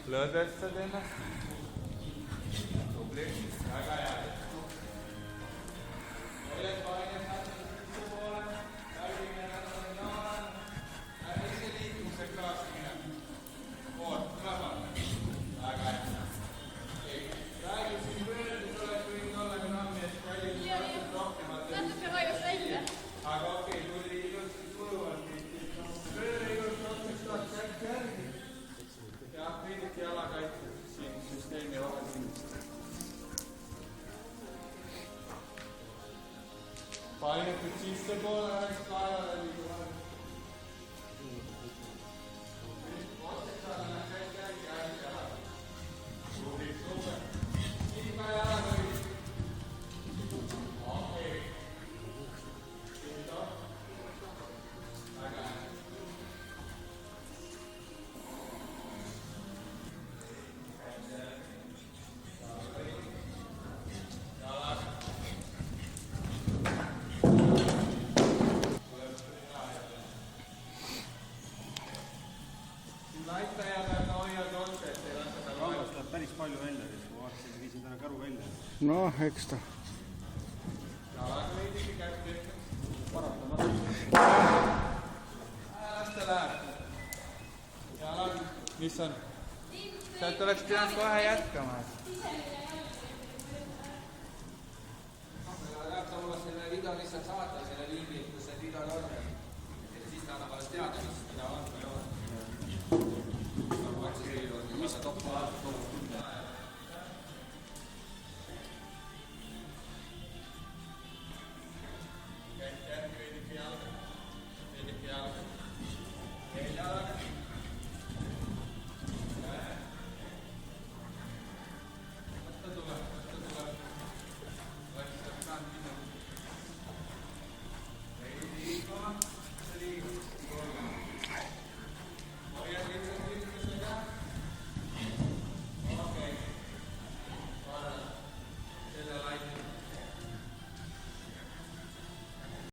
Lõdvestad ennast. Tubli. Väga hea. Oled paine saatnud sisse poole. Järgmine nädal jaan. Ärge liikumise klaasi minema. Pool. Kõrval. Väga hea. Räägi siin pöördis oleks võinud olla grammi, et kallid natuke rohkemalt. Natuke vajus välja. Aga okei, tuli ilusti kuluvalt. Pööre ilusti otseks tahaks äkki järgi. Ja veidike jalakaitse siin süsteemi vahel. Painetud sisse poole, läheks kaelale liiguvad. Otseks saada läheks äkki järgi jalaga. Tubli, super. Siin ka jalaga viis. Okei. Väga hea. Päris palju välja, ma vaatasin, et viisin täna käru välja. No, eks ta. Jalaga veidike käib tehtud. Paratamata. Las ta läheb. Jalad, mis on? Sealt oleks pidanud kohe jätkama. Tahta mulle selle video lihtsalt saata, selle lingi.